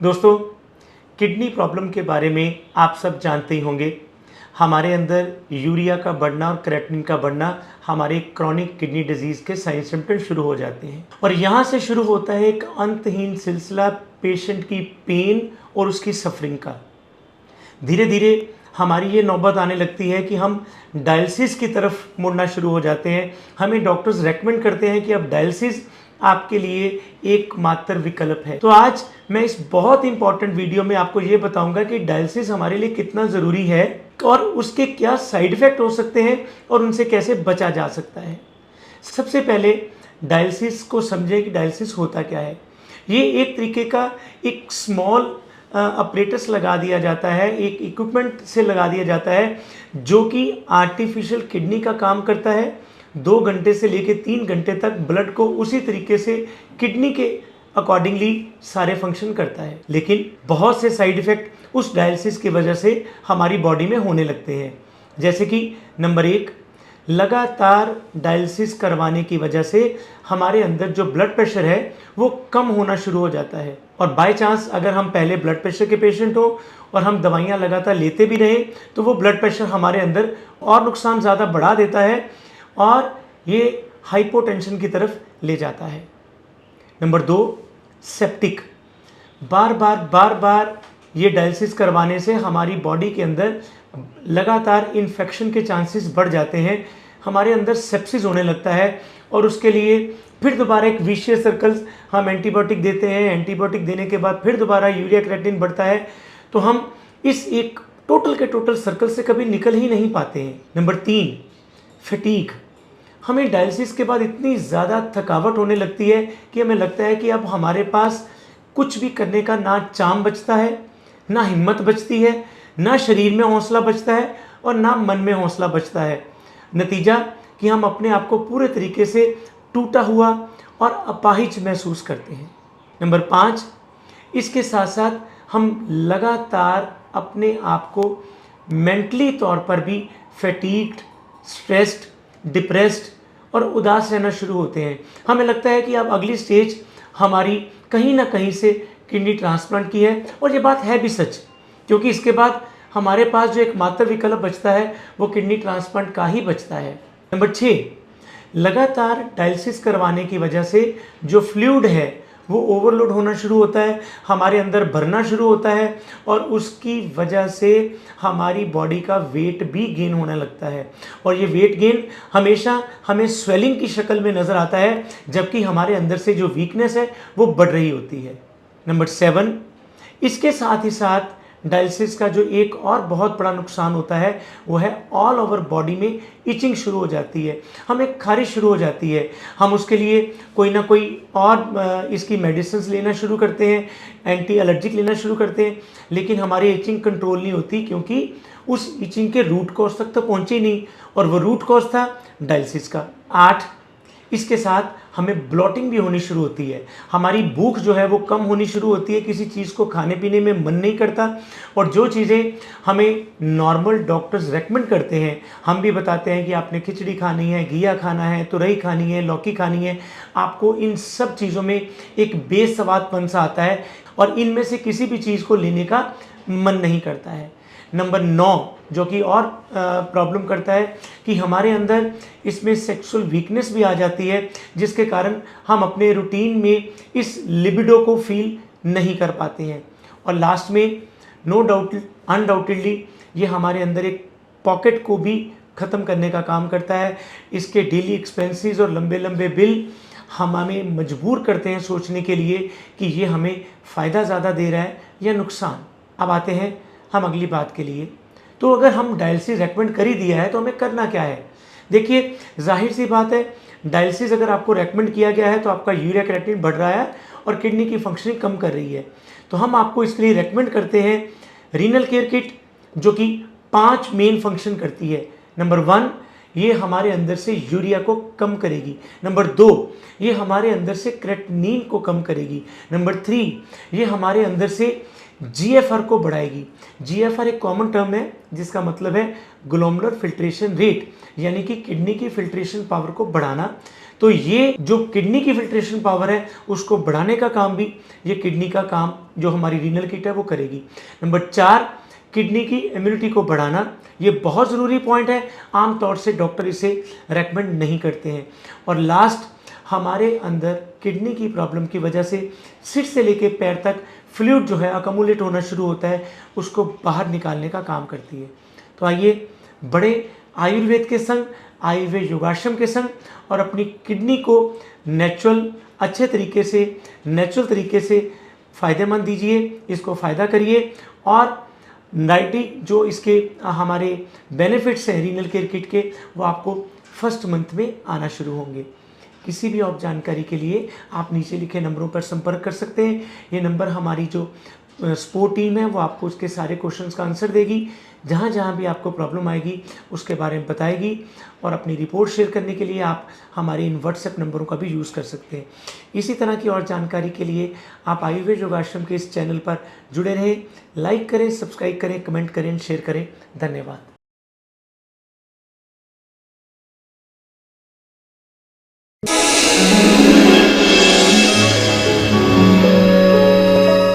दोस्तों, kidney problem के बारे में आप सब जानते ही होंगे। हमारे अंदर यूरिया का बढ़ना और क्रेटिनिन का बढ़ना हमारे क्रॉनिक किडनी डिजीज़ के साइन सिम्टम्स शुरू हो जाते हैं और यहाँ से शुरू होता है एक अंतहीन सिलसिला पेशेंट की पेन और उसकी सफरिंग का। धीरे धीरे हमारी ये नौबत आने लगती है कि हम डायलिसिस की तरफ मुड़ना शुरू हो जाते हैं। हमें डॉक्टर्स रेकमेंड करते हैं कि अब डायलिसिस आपके लिए एकमात्र विकल्प है। तो आज मैं इस बहुत इंपॉर्टेंट वीडियो में आपको ये बताऊंगा कि डायलिसिस हमारे लिए कितना ज़रूरी है और उसके क्या साइड इफ़ेक्ट हो सकते हैं और उनसे कैसे बचा जा सकता है। सबसे पहले डायलिसिस को समझें कि डायलिसिस होता क्या है। ये एक तरीके का एक स्मॉल अपरेटस लगा दिया जाता है, एक इक्विपमेंट से लगा दिया जाता है जो कि आर्टिफिशियल किडनी का काम करता है। 2 घंटे से लेकर 3 घंटे तक ब्लड को उसी तरीके से किडनी के अकॉर्डिंगली सारे फंक्शन करता है। लेकिन बहुत से साइड इफ़ेक्ट उस डायलिसिस की वजह से हमारी बॉडी में होने लगते हैं। जैसे कि नंबर 1, लगातार डायलिसिस करवाने की वजह से हमारे अंदर जो ब्लड प्रेशर है वो कम होना शुरू हो जाता है और बाय चांस अगर हम पहले ब्लड प्रेशर के पेशेंट हो और हम दवाइयाँ लगातार लेते भी रहें तो वो ब्लड प्रेशर हमारे अंदर और नुकसान ज़्यादा बढ़ा देता है और ये हाइपोटेंशन की तरफ ले जाता है। Number 2, septic. बार बार ये डायलिसिस करवाने से हमारी बॉडी के अंदर लगातार इन्फेक्शन के चांसेस बढ़ जाते हैं। हमारे अंदर सेप्सिस होने लगता है और उसके लिए फिर दोबारा एक विशियस सर्कल्स, हम एंटीबायोटिक देते हैं, एंटीबायोटिक देने के बाद फिर दोबारा यूरिया क्रेटिनिन बढ़ता है, तो हम इस एक टोटल के टोटल सर्कल से कभी निकल ही नहीं पाते हैं। Number 3, fatigue. हमें डायलिसिस के बाद इतनी ज़्यादा थकावट होने लगती है कि हमें लगता है कि अब हमारे पास कुछ भी करने का ना चाम बचता है, ना हिम्मत बचती है, ना शरीर में हौसला बचता है और ना मन में हौसला बचता है। नतीजा कि हम अपने आप को पूरे तरीके से टूटा हुआ और अपाहिज महसूस करते हैं। नंबर 5, इसके साथ साथ हम लगातार अपने आप को मेंटली तौर पर भी फैटीग्ड, स्ट्रेस्ड, डिप्रेस्ड और उदास रहना शुरू होते हैं। हमें लगता है कि अब अगली स्टेज हमारी कहीं ना कहीं से किडनी ट्रांसप्लांट की है और ये बात है भी सच, क्योंकि इसके बाद हमारे पास जो एकमात्र विकल्प बचता है वो किडनी ट्रांसप्लांट का ही बचता है। नंबर 6, लगातार डायलिसिस करवाने की वजह से जो फ्लूइड है वो ओवरलोड होना शुरू होता है, हमारे अंदर भरना शुरू होता है और उसकी वजह से हमारी बॉडी का वेट भी गेन होने लगता है और ये वेट गेन हमेशा हमें स्वेलिंग की शक्ल में नज़र आता है, जबकि हमारे अंदर से जो वीकनेस है वो बढ़ रही होती है। नंबर 7, इसके साथ ही साथ डायलिसिस का जो एक और बहुत बड़ा नुकसान होता है वो है ऑल ओवर बॉडी में इचिंग शुरू हो जाती है, हमें खारिश शुरू हो जाती है। हम उसके लिए कोई ना कोई और इसकी मेडिसिन लेना शुरू करते हैं, एंटी एलर्जिक लेना शुरू करते हैं, लेकिन हमारी इचिंग कंट्रोल नहीं होती क्योंकि उस इचिंग के रूट कॉज तक तो पहुँचे नहीं और वो रूट कॉज था डायलिसिस का। 8, इसके साथ हमें ब्लॉटिंग भी होनी शुरू होती है, हमारी भूख जो है वो कम होनी शुरू होती है, किसी चीज़ को खाने पीने में मन नहीं करता और जो चीज़ें हमें नॉर्मल डॉक्टर्स रेकमेंड करते हैं, हम भी बताते हैं कि आपने खिचड़ी खानी है, घिया खाना है, तुरई खानी है, लौकी खानी है, आपको इन सब चीज़ों में एक बेसवादपन सा आता है और इनमें से किसी भी चीज़ को लेने का मन नहीं करता है। नंबर 9, जो कि और प्रॉब्लम करता है कि हमारे अंदर इसमें सेक्सुअल वीकनेस भी आ जाती है, जिसके कारण हम अपने रूटीन में इस लिबिडो को फील नहीं कर पाते हैं। और लास्ट में नो डाउट अनडाउटेडली ये हमारे अंदर एक पॉकेट को भी ख़त्म करने का काम करता है। इसके डेली एक्सपेंसेस और लंबे लंबे बिल हमें मजबूर करते हैं सोचने के लिए कि ये हमें फ़ायदा ज़्यादा दे रहा है या नुकसान। अब आते हैं हम अगली बात के लिए। तो अगर हम डायलिसिस रेकमेंड कर ही दिया है तो हमें करना क्या है। देखिए, जाहिर सी बात है, डायलिसिस अगर आपको रेकमेंड किया गया है तो आपका यूरिया क्रेटिनिन बढ़ रहा है और किडनी की फंक्शनिंग कम कर रही है, तो हम आपको इसके लिए रेकमेंड करते हैं रीनल केयर किट, जो कि 5 मेन फंक्शन करती है। नंबर 1, ये हमारे अंदर से यूरिया को कम करेगी। नंबर 2, ये हमारे अंदर से क्रेटिनिन को कम करेगी। नंबर 3, ये हमारे अंदर से GFR को बढ़ाएगी। GFR एक कॉमन टर्म है जिसका मतलब है ग्लोमेरुलर फिल्ट्रेशन रेट, यानी कि किडनी की फिल्ट्रेशन पावर को बढ़ाना, तो ये जो किडनी की फिल्ट्रेशन पावर है उसको बढ़ाने का काम भी ये किडनी का काम जो हमारी रीनल किट है वो करेगी। नंबर 4, किडनी की इम्यूनिटी को बढ़ाना, ये बहुत ज़रूरी पॉइंट है, आमतौर से डॉक्टर इसे रेकमेंड नहीं करते हैं। और लास्ट, हमारे अंदर किडनी की प्रॉब्लम की वजह से सिर से लेके पैर तक फ्लूइड जो है अकमुलेट होना शुरू होता है, उसको बाहर निकालने का काम करती है। तो आइए बड़े आयुर्वेद के संग, आयुर्वेद योगाश्रम के संग और अपनी किडनी को अच्छे तरीके से नेचुरल तरीके से फ़ायदेमंद दीजिए, इसको फ़ायदा करिए और 90 जो इसके हमारे बेनिफिट्स हैं रीनल केयर किट के, वो आपको फर्स्ट मंथ में आना शुरू होंगे। किसी भी और जानकारी के लिए आप नीचे लिखे नंबरों पर संपर्क कर सकते हैं। ये नंबर हमारी जो सपोर्ट टीम है वो आपको उसके सारे क्वेश्चंस का आंसर देगी, जहाँ जहाँ भी आपको प्रॉब्लम आएगी उसके बारे में बताएगी। और अपनी रिपोर्ट शेयर करने के लिए आप हमारे इन व्हाट्सएप नंबरों का भी यूज़ कर सकते हैं। इसी तरह की और जानकारी के लिए आप आयुर्वेद योगाश्रम के इस चैनल पर जुड़े रहें, लाइक करें, सब्सक्राइब करें, कमेंट करें, शेयर करें। धन्यवाद।